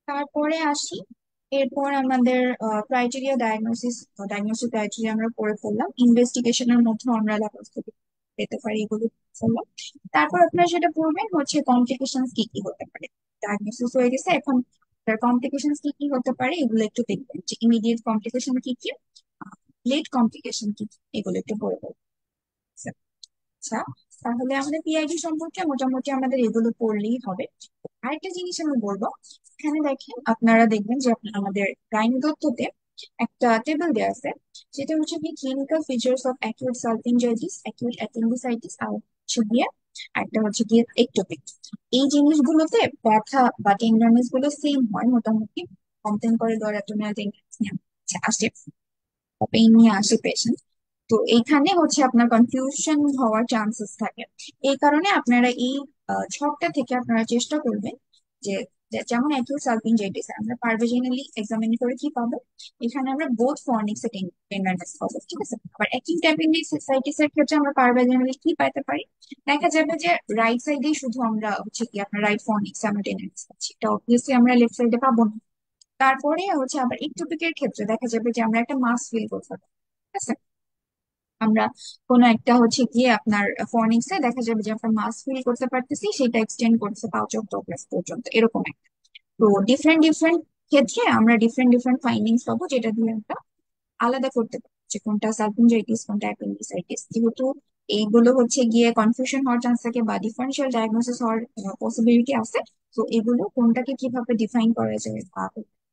তারপরে আসি, এরপর আমাদের ক্রাইটেরিয়া ডায়াগনোসিস, ডায়াগনোসিস ক্রাইটেরিয়া আমরা পড়ে ফেললাম, ইনভেস্টিগেশনের মধ্যে আমরা ল্যাপারোস্কোপি পেতে পারি, এগুলো ফেললাম। তারপর আপনারা যেটা পড়বেন হচ্ছে কমপ্লিকেশন কি কি হতে পারে। ডায়াগনোসিস হয়ে গেছে, এখন কমপ্লিকেশন কি কি হতে পারে এগুলো একটু দেখবেন, যে ইমিডিয়েট কমপ্লিকেশন কি কি, লেট কমপ্লিকেশন কি কি, এগুলো একটু পড়ে ফেলবেন। আচ্ছা, তাহলে আমাদের পিআইডি সম্পর্কে মোটামুটি আমাদের এগুলো পড়লেই হবে। আরেকটা জিনিস আমি বলবো, এখানে দেখেন, আপনারা দেখবেন যে আমাদের গাইনি তথ্যতে একটা টেবিল দেওয়া আছে, যেটা হচ্ছে কি clinical features of acute salpingitis, acute appendicitis, আর হচ্ছে গিয়ে একটা হচ্ছে গিয়ে একটোপিক। এই জিনিসগুলোতে ব্যথা বা টেন্ডারনেস গুলো সেম হয় মোটামুটি, কমপ্লেন করে ডরাটোমিয়াল টেন্ডারনেস নিয়ে আসে, পেইন নিয়ে আসে পেশেন্ট। তো এইখানে হচ্ছে আপনার কনফিউশন হওয়ার চান্সেস থাকে। এই কারণে আপনারা এই ছকটা থেকে আপনারা চেষ্টা করবেন যে যেমন অ্যাকিউট সালফিনজাইটিস আমরা পারভেজিনালি এক্সামিন করে কি পাবো, এখানে আমরা বোথ ফর্নিক্স টেন্ডারনেস পাবো, ঠিক আছে। আবার অ্যাকিউট অ্যাপেন্ডিসাইটিস এর ক্ষেত্রে আমরা পারভেজিনালি কি পাইতে পারি, দেখা যাবে যে রাইট সাইডেই শুধু আমরা হচ্ছে কি আপনার রাইট ফর্নিক্স আমরা টেন্ডারনেস পাচ্ছি, এটা অবভিয়াসলি আমরা লেফট সাইডে পাবো না। তারপরে হচ্ছে আবার ইকটোপিকের ক্ষেত্রে দেখা যাবে যে আমরা একটা মাস ফিল করতে পারবো, ঠিক আছে। আমরা কোনো একটা হচ্ছে গিয়ে আপনার ফর্নিক্সে দেখা যাবে যে আমরা মাস ফিল করতে পারতেছি, সেটা এক্সটেন্ড করছে পাউচ অফ ডগলাস পর্যন্ত, এরকম একটা। তো ডিফারেন্ট ডিফারেন্ট ক্ষেত্রে আমরা ডিফারেন্ট ডিফারেন্ট ফাইন্ডিংস পাবো, যেটা দিয়ে আমরা আলাদা করতে পারি যে কোনটা সালফিনজাইটিস কোনটা অ্যাপেন্ডিসাইটিস। যেহেতু এইগুলো হচ্ছে গিয়ে কনফিউশন হওয়ার চান্স থাকে বা ডিফারেন্সিয়াল ডায়াগনোসিস হওয়ার পসিবিলিটি আছে, তো এগুলো কোনটাকে কিভাবে ডিফাইন করা যায় বা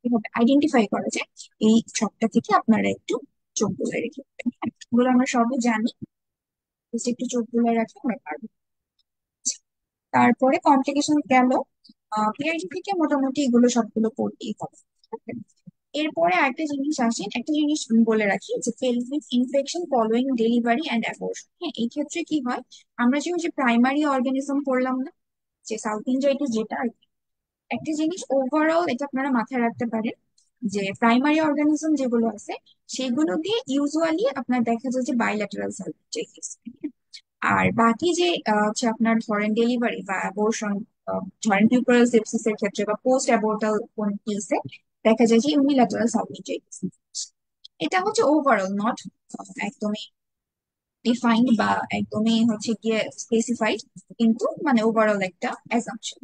কিভাবে আইডেন্টিফাই করা যায়, এই ছকটা থেকে আপনারা একটু চোখ বুজে রেখে দেবেন। হ্যাঁ, এগুলো আমরা সবই জানি, just একটু চোখ বুজে রাখলে আমরা পারবো। তারপরে কমপ্লিকেশন গেল, পিআইডি থেকে মোটামুটি এগুলো সবগুলো পড়তেই হবে। Okay? এরপরে আরেকটা জিনিস আসেন, একটা জিনিস আমি বলে রাখি যে pelvic infection following delivery and abortion, হ্যাঁ এই ক্ষেত্রে কি হয়, আমরা যে ওই যে প্রাইমারি অর্গানিজম পড়লাম না, যে সাউথ ইনজাইটিস যেটা আর কি, একটা জিনিস ওভারঅল এটা আপনারা মাথায় রাখতে পারেন যে প্রাইমারি অর্গানিজম যেগুলো আছে সেগুলো দিয়ে ইউজুয়ালি আপনার দেখা যায় যে বাইল্যাটারাল সাউথ ইনজাইটিস। আর বাকি যে হচ্ছে আপনার ধরেন ডেলিভারি বা অ্যাবর্শন, ধরেন পিউপারাল সেপসিস এর ক্ষেত্রে বা পোস্ট অ্যাবর্টাল কোন কেসে দেখা যায় যে ইউনিল্যাটারাল সাবমিটাইটিস। এটা হচ্ছে ওভারঅল নট একদমই ডিফাইন্ড বা একদমই হচ্ছে গিয়ে স্পেসিফাইড, কিন্তু মানে ওভারঅল একটা অ্যাজাম্পশন।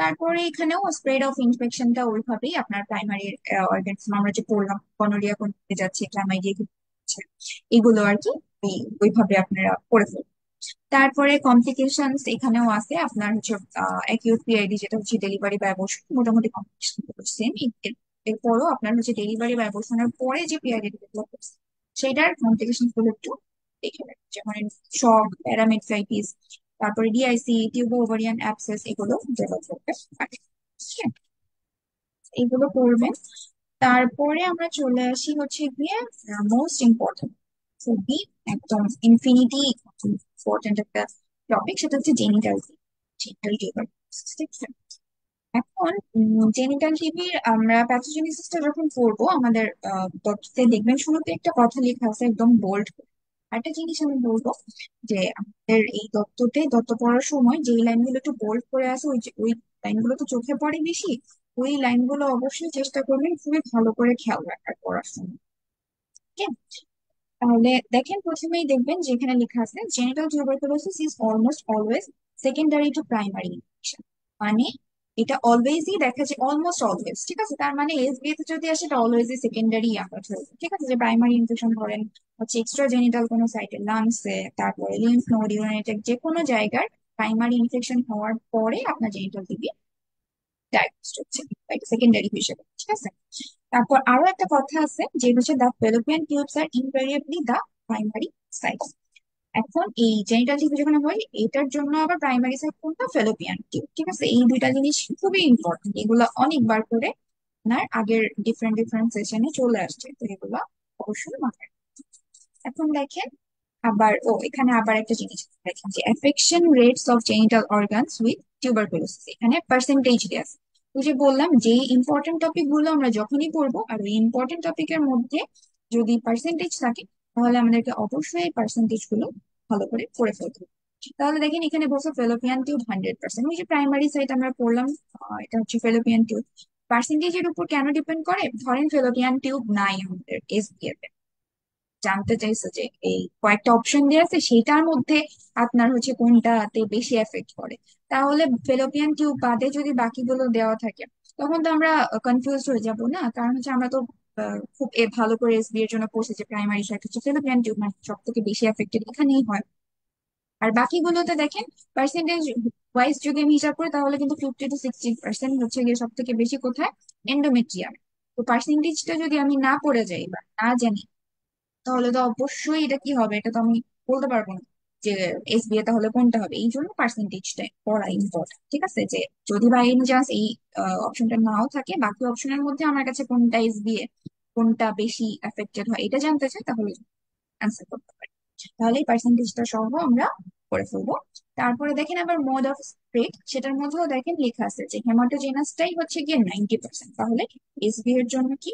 তারপরে এখানেও স্প্রেড অফ ইনফেকশনটা ওইভাবেই আপনার প্রাইমারি অর্গানিজম আমরা যে পড়লাম গনোরিয়া কোন দিকে যাচ্ছে, ক্লামাইডিয়া কি হচ্ছে, এগুলো আর কি ওইভাবে আপনারা পড়ে ফেলবেন। তারপরে কমপ্লিকেশনস এখানেও আছে আপনার হচ্ছে অ্যাকিউট পিআইডি যেটা হচ্ছে ডেলিভারি বা অ্যাবর্শন, মোটামুটি কমপ্লিকেশন সেম। এরপরও আপনার হচ্ছে ডেলিভারি বা অ্যাবর্শনের পরে যে পিআইডি ডেভেলপ করছে সেটার কমপ্লিকেশন গুলো একটু দেখে রাখবেন, যেমন শক, প্যারামেট্রাইটিস, তারপরে ডিআইসি, টিউবো ওভারিয়ান অ্যাবসেস, এগুলো ডেভেলপ করতে পারে। ঠিক আছে? এগুলো করবেন। তারপরে আমরা চলে আসি হচ্ছে গিয়ে মোস্ট ইম্পর্টেন্ট, খুবই একদম ইনফিনিটি ইম্পর্টেন্ট একটা টপিক, সেটা হচ্ছে জেনিটাল জেনিটাল টিউবার। ঠিক আছে, এখন জেনিটাল টিবির আমরা প্যাথোজেনেসিসটা যখন পড়বো আমাদের তথ্যতে দেখবেন শুরুতে একটা কথা লেখা আছে একদম বোল্ড। একটা জিনিস আমি বলবো যে আমাদের এই তত্ত্ব পড়ার সময় যে লাইনগুলো একটু বোল্ড করে আছে ওই লাইনগুলো তো চোখে পড়ে বেশি, ওই লাইনগুলো অবশ্যই চেষ্টা করবেন খুবই ভালো করে খেয়াল রাখার পড়ার সময়। ঠিক আছে? তাহলে দেখেন, প্রথমেই দেখবেন যেখানে লেখা আছে genital tuberculosis is almost always secondary to primary infection, মানে এটা অলওয়েজই দেখা যায়, অলমোস্ট অলওয়েজ, ঠিক আছে। তার মানে এসবিএ তে যদি আসে এটা অলওয়েজই সেকেন্ডারি আমরা ধরবো, ঠিক আছে। যে প্রাইমারি ইনফেকশন ধরেন হচ্ছে এক্সট্রা জেনিটাল কোনো সাইটে, লাংসে, তারপরে লিম্ফ নোড, ইউরিনারি, যে কোনো জায়গার প্রাইমারি ইনফেকশন হওয়ার পরে আপনার জেনিটাল টিবি ডায়াগনোস্ট হচ্ছে, এটা সেকেন্ডারি হিসেবে, ঠিক আছে। তারপর আরো একটা কথা আছে যে হচ্ছে দা ফেলোপিয়ান টিউবস আর ইনভেরিয়েবলি দা প্রাইমারি সাইট। এখন এই জেনিটাল টিউব যখন হয় এটার জন্য আবার প্রাইমারি সাইট কোনটা, ফেলোপিয়ান টিউব, ঠিক আছে। এই দুইটা জিনিস খুবই ইম্পর্টেন্ট, এগুলো অনেকবার করে আপনার আগের ডিফারেন্ট ডিফারেন্ট সেশনে চলে আসছে, তো এগুলো অবশ্যই মাথায় রাখবেন। এখন দেখেন আবার এখানে আবার একটা জিনিস দেখেন যে affection rates of genital organs with tuberculosis, এখানে পার্সেন্টেজ দেওয়া আছে। ওই যে বললাম যে ইম্পর্টেন্ট টপিক গুলো আমরা যখনই পড়বো আর ওই ইম্পর্টেন্ট টপিকের মধ্যে যদি পার্সেন্টেজ থাকে, তাহলে আমাদেরকে অবশ্যই এই পার্সেন্টেজ গুলো ভালো করে পড়ে ফেলতে হবে। তাহলে দেখেন এখানে বলছে ফেলোপিয়ান টিউব 100%, ওই যে প্রাইমারি সাইট আমরা পড়লাম, এটা হচ্ছে ফেলোপিয়ান টিউব। পার্সেন্টেজের উপর কেন ডিপেন্ড করে? ধরেন ফেলোপিয়ান টিউব নাই আমাদের এসবিএ, জানতে চাইছে যে এই কয়েকটা অপশন দেওয়া আছে সেটার মধ্যে আপনার হচ্ছে কোনটাতে বেশি এফেক্ট করে, তাহলে ফেলোপিয়ান টিউব বাদে যদি বাকিগুলো দেওয়া থাকে, তখন তো আমরা কনফিউজ হয়ে যাব না, কারণ হচ্ছে আমরা তো খুব ভালো করে এসবি এর জন্য পড়ছি যে প্রাইমারি সাইট হচ্ছে ফেলোপিয়ান টিউব মানে সব থেকে বেশি এফেক্টেড এখানেই হয়। আর বাকিগুলোতে দেখেন পার্সেন্টেজ ওয়াইজ যদি আমি হিসাব করি, তাহলে কিন্তু 50 to 60% হচ্ছে গিয়ে সব থেকে বেশি কোথায়, এন্ডোমেট্রিয়াম। তো পার্সেন্টেজটা যদি আমি না পড়ে যাই বা না জানি, তাহলে তো অবশ্যই এটা কি হবে, এটা তো আমি বলতে পারবো না যে এসবিএ তাহলে কোনটা হবে। এই জন্য পার্সেন্টেজটা পড়া ইম্পর্টেন্ট, ঠিক আছে? যে যদি বাই এনি চান্স এই অপশনটা নাও থাকে, বাকি অপশনের মধ্যে আমার কাছে কোনটা এসবিএ, কোনটা বেশি এফেক্টেড হয় এটা জানতে চাই, তাহলে অ্যান্সার করতে পারি। তাহলে এই পার্সেন্টেজটা সহ আমরা করে ফেলবো। তারপরে দেখেন আবার মোড অফ স্প্রেড, সেটার মধ্যেও দেখেন লেখা আছে যে হেমাটোজেনাসটাই হচ্ছে গিয়ে 90%, তাহলে এসবি এর জন্য কি?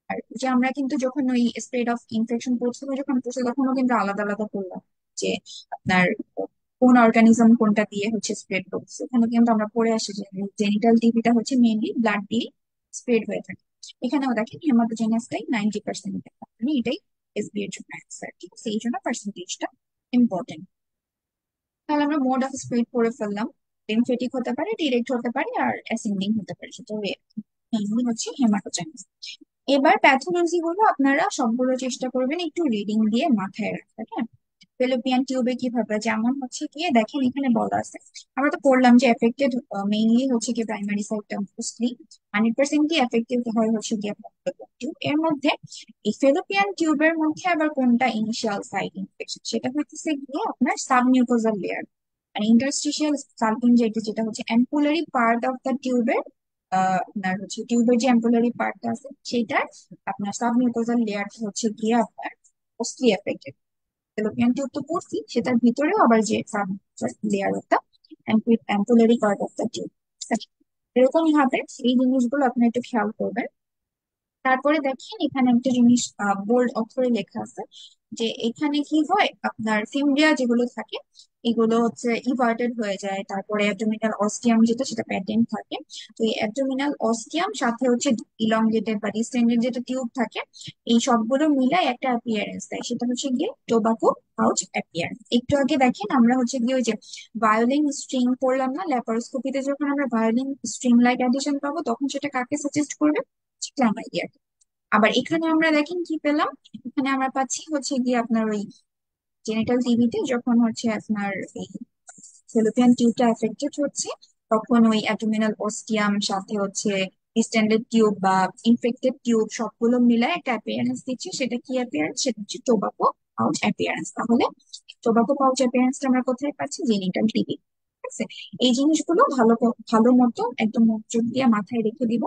আর যে আমরা কিন্তু যখন ওই স্প্রেড অফ ইনফেকশন পড়ছিলাম, যখন পড়ছি তখনও কিন্তু আলাদা আলাদা করলাম যে আপনার কোন অর্গানিজম কোনটা দিয়ে হচ্ছে স্প্রেড করছে। ওখানে কিন্তু আমরা পড়ে আসি যে জেনিটাল টিভিটা হচ্ছে মেইনলি ব্লাড দিয়ে স্প্রেড হয়ে থাকে। এখানেও দেখেন হেমাটোজেনাসটাই 90%, মানে এটাই এসবি এর জন্য অ্যান্সার, ঠিক আছে? এই জন্য পার্সেন্টেজটা ইম্পর্টেন্ট। তাহলে আমরা মোড অফ স্প্রেড পড়ে ফেললাম, লিম্ফেটিক হতে পারে, ডিরেক্ট হতে পারে, আর অ্যাসেন্ডিং হতে পারে, সেটা মেইনলি হচ্ছে হেমাটোজেনাস। এবার প্যাথোলজি গুলো আপনারা সবগুলো চেষ্টা করবেন একটু রিডিং দিয়ে মাথায় রাখতে, হ্যাঁ? ফেলোপিয়ান টিউবে কিভাবে, যেমন হচ্ছে গিয়ে দেখেন এখানে বলা আছে, আমরা তো পড়লাম যে এফেক্টেড মেইনলি হচ্ছে কি প্রাইমারি সাইটটা মোস্টলি 100%ই এফেক্টিভ হয় হচ্ছে গিয়ে ফেলোপিয়ান টিউব। এর মধ্যে এই ফেলোপিয়ান টিউবের মধ্যে আবার কোনটা ইনিশিয়াল সাইট ইনফেকশন, সেটা হচ্ছে গিয়ে আপনার সাবমিউকোজাল লেয়ার, মানে ইন্টারস্টিশিয়াল সালপিনজাইটিস, যেটা হচ্ছে অ্যাম্পুলারি পার্ট অফ দ্য টিউবের, আপনার হচ্ছে টিউবের যে অ্যাম্পুলারি পার্টটা আছে সেটার আপনার সাবমিউকোজাল লেয়ার হচ্ছে গিয়ে আপনার মোস্টলি এফেক্টেড। ফেলোপিয়ান টিউব তো পড়ছি, সেটার ভিতরেও আবার যে sub layer of the ampullary part of the tube, এরকম ভাবে এই জিনিসগুলো আপনি একটু খেয়াল করবেন। তারপরে দেখেন এখানে একটা জিনিস বোল্ড অক্ষরে লেখা আছে যে এখানে কি হয়, আপনার ফিমরিয়া যেগুলো থাকে এগুলো হচ্ছে ইভার্টেড হয়ে যায়, তারপরে অ্যাবডোমিনাল অস্টিয়াম যেটা সেটা প্যাটেন্ট থাকে। তো এই অ্যাবডোমিনাল অস্টিয়াম সাথে হচ্ছে ইলংগেটেড বা ডিসটেন্ডেড যেটা টিউব থাকে, এই সবগুলো মিলাই একটা অ্যাপিয়ারেন্স দেয়, সেটা হচ্ছে গিয়ে টোবাকো পাউচ অ্যাপিয়ারেন্স। একটু আগে দেখেন আমরা হচ্ছে গিয়ে ওই যে ভায়োলিন স্ট্রিং পড়লাম না, ল্যাপারোস্কোপিতে যখন আমরা ভায়োলিন স্ট্রিং লাইক অ্যাডিশন পাবো, তখন সেটা কাকে সাজেস্ট করবে? ক্লামাইডিয়া। আবার এখানে আমরা দেখেন কি পেলাম, এখানে আমরা পাচ্ছি হচ্ছে গিয়ে আপনার ওই জেনিটাল টিভিতে যখন হচ্ছে আপনার এই ফেলোপিয়ান টিউবটা এফেক্টেড হচ্ছে, তখন ওই অ্যাবডোমিনাল অস্টিয়াম সাথে হচ্ছে ডিস্টেন্ডেড টিউব বা ইনফেক্টেড টিউব সবগুলো মিলায় একটা অ্যাপিয়ারেন্স দিচ্ছে, সেটা কি অ্যাপিয়ারেন্স? সেটা হচ্ছে টোবাকো পাউচ অ্যাপিয়ারেন্স। তাহলে টোবাকো পাউচ অ্যাপিয়ারেন্সটা আমরা কোথায় পাচ্ছি? জেনিটাল টিভি, ঠিক আছে? এই জিনিসগুলো ভালো মতো একদম মনোযোগ দিয়ে মাথায় রেখে দিব,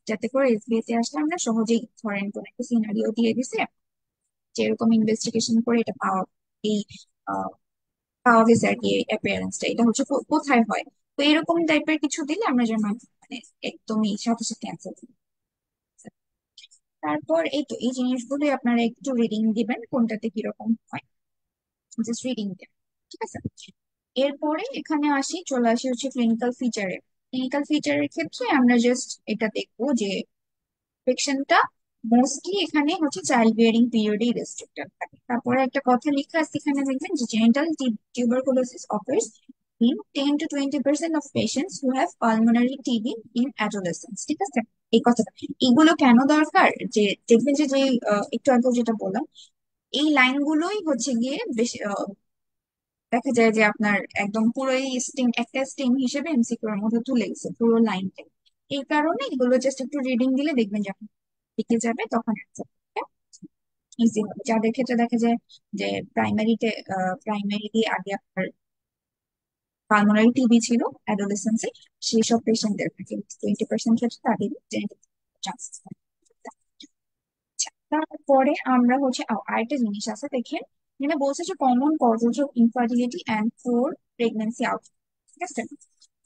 যাতে করে এসবিএ তে আসলে আমরা সহজেই, ধরেন কোন একটা সিনারিও দিয়ে দিছে যে এরকম ইনভেস্টিগেশন করে এটা পাওয়া, এই আহ, পাওয়া গেছে আর কি অ্যাপিয়ারেন্সটা, এটা হচ্ছে কোথায় হয়। তো এরকম টাইপের কিছু দিলে আমরা যেন মানে একদমই সাথে সাথে অ্যান্সার দিই। তারপর এই তো এই জিনিসগুলোই আপনারা একটু রিডিং দিবেন কোনটাতে কিরকম হয়, জাস্ট রিডিং দেবেন, ঠিক আছে? এরপরে এখানে চলে আসি হচ্ছে ক্লিনিক্যাল ফিচারে। ক্লিনিক্যাল ফিচারের ক্ষেত্রে আমরা জাস্ট এটা দেখবো যে ইনফেকশনটা মোস্টলি এখানে হচ্ছে চাইল্ড বিয়ারিং পিরিয়ডে রেস্ট্রিক্টেড থাকে। তারপরে একটা কথা লেখা আছে এখানে, দেখবেন যে genital tuberculosis occurs in 10 to 20% of patients who have pulmonary TB in adolescence, ঠিক আছে? এই কথাটা, এগুলো কেন দরকার? যে দেখবেন যে যে একটু আগে যেটা বললাম, এই লাইনগুলোই হচ্ছে গিয়ে বেশি দেখা যায় যে আপনার একদম পুরোই স্টিং, একটা স্টিং হিসেবে এমসিকিউ এর মধ্যে তুলে গেছে পুরো লাইনটাই। এই কারণে এগুলো জাস্ট একটু রিডিং দিলে দেখবেন যখন লিখে যাবে তখন ইজি হবে। যাদের ক্ষেত্রে দেখা যায় যে প্রাইমারিতে প্রাইমারি আগে আপনার পালমোনারি টিবি ছিল অ্যাডোলেসেন্সে, সেই সব পেশেন্টদের ক্ষেত্রে 20% ক্ষেত্রে তাদের চান্সেস। তারপরে আমরা হচ্ছে আরেকটা জিনিস আছে দেখেন, এখানে বলছে যে common causes of infertility and four pregnancy out, ঠিক আছে?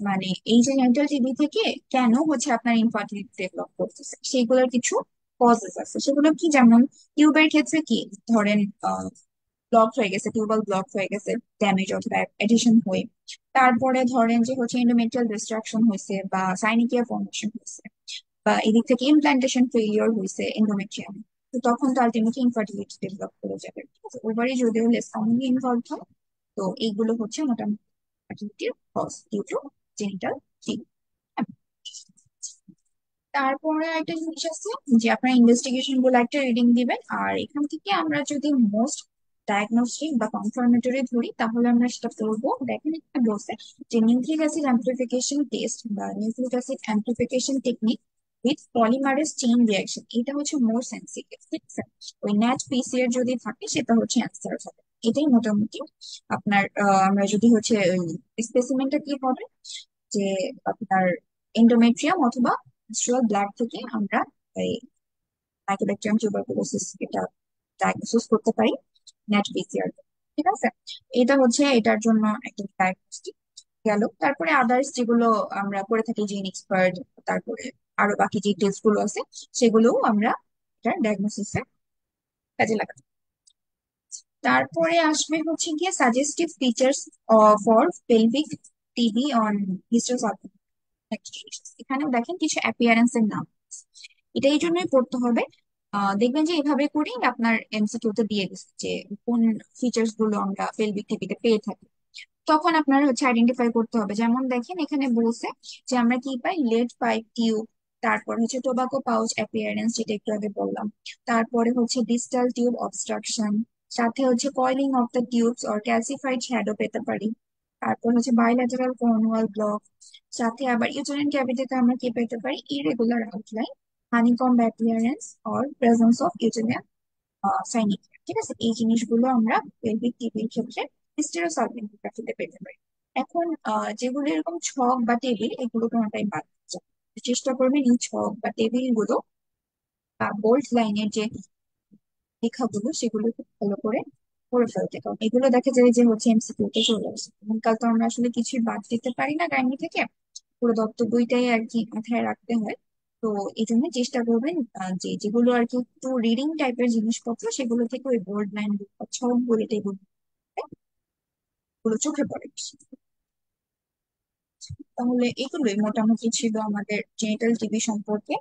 মানে এই যে জেনিটাল টিবি থেকে কেন হচ্ছে আপনার ইনফার্টিলিটি ডেভেলপ করতেছে সেগুলোর কিছু কজেস আছে। সেগুলো কি, যেমন টিউবের ক্ষেত্রে কি, ধরেন ব্লক হয়ে গেছে, টিউবাল ব্লক হয়ে গেছে, ড্যামেজ অথবা এডিশন হয়ে। তারপরে ধরেন যে হচ্ছে এন্ডোমেট্রিয়াল ডিস্ট্রাকশন হয়েছে বা সাইনিকিয়া ফর্মেশন হয়েছে, বা এদিক থেকে ইমপ্ল্যান্টেশন ফেলিওর হয়েছে এন্ডোমেট্রিয়াম। তো তখন তো আলটিমেটলি ইনফার্টিলিটি ডেভেলপ করে যাবে, ঠিক আছে? ওভারই যদিও লেস কমনলি ইনভলভ হয়। তো এইগুলো হচ্ছে মোটামুটি ফার্টিলিটির cause due to genital TB. তারপরে একটা জিনিস আছে যে আপনার ইনভেস্টিগেশন গুলো একটা রিডিং দিবেন, আর এখান থেকে আমরা যদি মোস্ট ডায়াগনস্টিক বা কনফার্মেটরি ধরি তাহলে আমরা সেটা করবো। দেখেন এখানে বলছে যে নিউক্লিক অ্যাসিড অ্যাম্প্লিফিকেশন টেস্ট বা nucleic acid amplification technique with polymerase chain reaction, এটা হচ্ছে মোর সেন্সিটিভ, ঠিক আছে? ওই ন্যাট পিসিআর যদি থাকে সেটা হচ্ছে অ্যান্সার হবে। এটাই মোটামুটি আপনার আমরা যদি হচ্ছে স্পেসিমেনটা কি হবে, যে আপনার এন্ডোমেট্রিয়াম অথবা menstrual ব্লাড থেকে আমরা এই মাইকোব্যাকটেরিয়াম টিউবারকুলোসিস এটা ডায়াগনোসিস করতে পারি নেট পিসিআর, ঠিক আছে? এটা হচ্ছে এটার জন্য একটা ডায়াগনস্টিক গেল। তারপরে আদার্স যেগুলো আমরা করে থাকি, জিন এক্সপার্ট, তারপরে আরো বাকি যে টেস্ট গুলো আছে সেগুলোও আমরা এটা ডায়াগনোসিসে কাজে লাগাতে পারি। তারপরে আসবে হচ্ছে গিয়ে suggestive features for pelvic TB on histosarcoma. একটা জিনিস আছে। এখানেও দেখেন কিছু অ্যাপিয়ারেন্স এর নাম, এটা এই জন্যই পড়তে হবে। দেখবেন যে এভাবে করেই আপনার এমসিকিউ তে দিয়ে দিচ্ছে যে কোন ফিচার্স গুলো আমরা পেলভিক টিবিতে পেয়ে থাকি। তখন আপনার হচ্ছে আইডেন্টিফাই করতে হবে। যেমন দেখেন এখানে বলছে যে আমরা কি পাই, লেড পাইপ টিউব, তারপর হচ্ছে টোবাকো পাউচ অ্যাপিয়ারেন্স যেটা একটু আগে বললাম, তারপরে হচ্ছে ডিস্টাল টিউব অবস্ট্রাকশন, সাথে হচ্ছে coiling of the tubes or calcified shadow পেতে পারি। তারপর হচ্ছে বাইল্যাটারাল কর্নুয়াল ব্লক, সাথে আবার ইউটেরাইন ক্যাভিটিতে আমরা কি পেতে পারি, irregular outline, honeycomb appearance or presence of uterine synechiae, ঠিক আছে? এই জিনিসগুলো আমরা পেলভিক টিবির ক্ষেত্রে হিস্টেরোসালপিঙ্গোগ্রাফিতে পেতে পারি। এখন যেগুলো এরকম ছক বা টেবিল, এগুলো কোনোটাই বাদ দিচ্ছে না। চেষ্টা করবেন এই ছক বা টেবিল গুলো বা বোল্ড লাইনের যে লেখাগুলো সেগুলো খুব ভালো করে পড়ে ফেলতে, কারণ এগুলো দেখা যায় যে হচ্ছে এমসিকিউ তে চলে আসে। এখনকাল তো আমরা আসলে কিছুই বাদ দিতে পারি না গাইনি থেকে, পুরো দত্ত বইটাই আর কি মাথায় রাখতে হয়। তো এই জন্য চেষ্টা করবেন যে যেগুলো আর কি একটু রিডিং টাইপের জিনিসপত্র সেগুলো থেকে ওই বোর্ড লাইন বা ছক বলে টেবিল গুলো চোখে পড়ে বেশি। তাহলে এগুলোই মোটামুটি ছিল আমাদের জেনিটাল টিবি সম্পর্কে।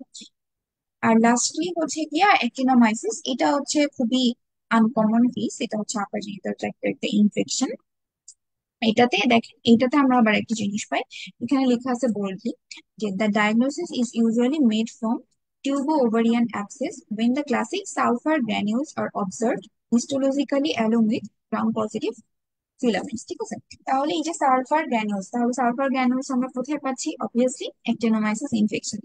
আর লাস্টলি হচ্ছে গিয়া অ্যাক্টিনোমাইসিস, এটা হচ্ছে খুবই আনকমন কেস। এটা হচ্ছে আপার জেনিটাল ট্র্যাক্টের একটা ইনফেকশন। এটাতে দেখেন, এটাতে আমরা আবার একটা জিনিস পাই, এখানে লেখা আছে boldly যে the diagnosis is usually made from tubo-ovarian abscess when the classic sulfur granules are observed histologically along with gram positive filaments, ঠিক আছে? তাহলে এই যে সালফার গ্র্যানুলস, তাহলে সালফার গ্র্যানুলস আমরা কোথায় পাচ্ছি? Obviously actinomyces infection.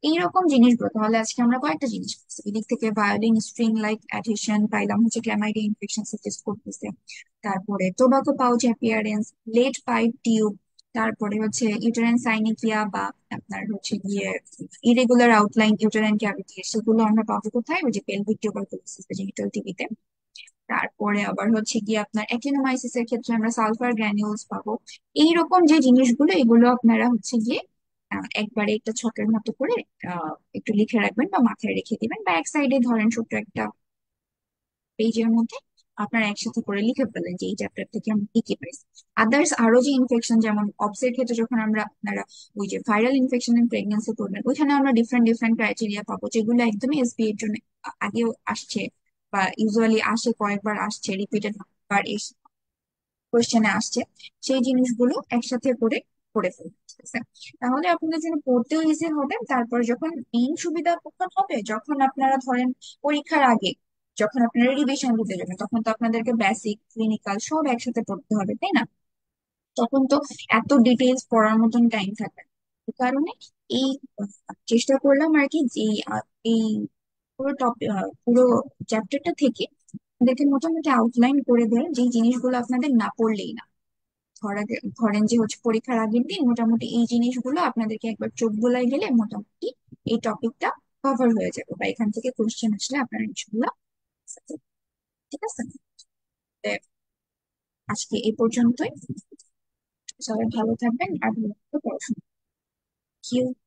এইরকম জিনিসগুলো তাহলে আজকে আমরা কয়েকটা জিনিস পাচ্ছি। এদিক থেকে ভায়োলিন স্ট্রিং লাইক অ্যাডহেশন পাইলাম, হচ্ছে ক্ল্যামাইডিয়া ইনফেকশন সাজেস্ট করতেছে। তারপরে tobacco pouch appearance, lead pipe tube, তারপরে হচ্ছে ইউটেরাইন সাইনিকিয়া বা আপনার হচ্ছে গিয়ে ইরেগুলার আউটলাইন ইউটেরাইন ক্যাভিটি, সেগুলো আমরা পাবো কোথায়? ওই যে পেলভিক টিউবারকুলোসিস বা জেনিটাল টিবিতে। তারপরে আবার হচ্ছে কি আপনার অ্যাকিনোমাইসিস এর ক্ষেত্রে আমরা সালফার গ্র্যানিউলস পাবো। এইরকম যে জিনিসগুলো, এগুলো আপনারা হচ্ছে গিয়ে একবারে একটা ছকের মতো করে একটু লিখে রাখবেন বা মাথায় রেখে দিবেন, বা এক সাইডে ধরেন ছোট্ট একটা পেজের মধ্যে আপনারা একসাথে করে লিখে ফেলেন যে এই চ্যাপ্টার থেকে আমি কি কি পাইছি। আদার্স আরো যে ইনফেকশন, যেমন অবসের ক্ষেত্রে যখন আমরা আপনারা ওই যে ভাইরাল ইনফেকশন এন্ড প্রেগন্যান্সি পড়বেন, ওইখানে আমরা ডিফারেন্ট ডিফারেন্ট ক্রাইটেরিয়া পাবো যেগুলো একদমই এসবি এর জন্য আগেও আসছে বা ইউজুয়ালি আসে, কয়েকবার আসছে, রিপিটেড বার কোয়েশ্চেনে আসছে। সেই জিনিসগুলো একসাথে করে পড়ে ফেলবেন, ঠিক আছে? তাহলে আপনাদের জন্য পড়তেও ইজি হবে। তারপর যখন মেইন সুবিধা কখন হবে, যখন আপনারা ধরেন পরীক্ষার আগে যখন আপনারা রিভিশন দিতে যাবেন, তখন তো আপনাদেরকে বেসিক ক্লিনিক্যাল সব একসাথে পড়তে হবে, তাই না? তখন তো এত ডিটেলস পড়ার মতন টাইম থাকবে না। এই কারণে এই চেষ্টা করলাম আর কি যে এই পুরো টপিক পুরো চ্যাপ্টারটা থেকে আপনাদেরকে মোটামুটি আউটলাইন করে দেয় যে জিনিসগুলো আপনাদের না পড়লেই না। ধরেন যে হচ্ছে পরীক্ষার আগের দিন মোটামুটি এই জিনিসগুলো আপনাদেরকে একবার চোখ বুলাই গেলে মোটামুটি এই টপিকটা কভার হয়ে যাবে, বা এখান থেকে কোশ্চেন আসলে আপনারা ইনশাল্লাহ, ঠিক আছে? তো আজকে এই পর্যন্তই। সবাই ভালো থাকবেন আর ভালো করে পড়াশোনা। Thank you.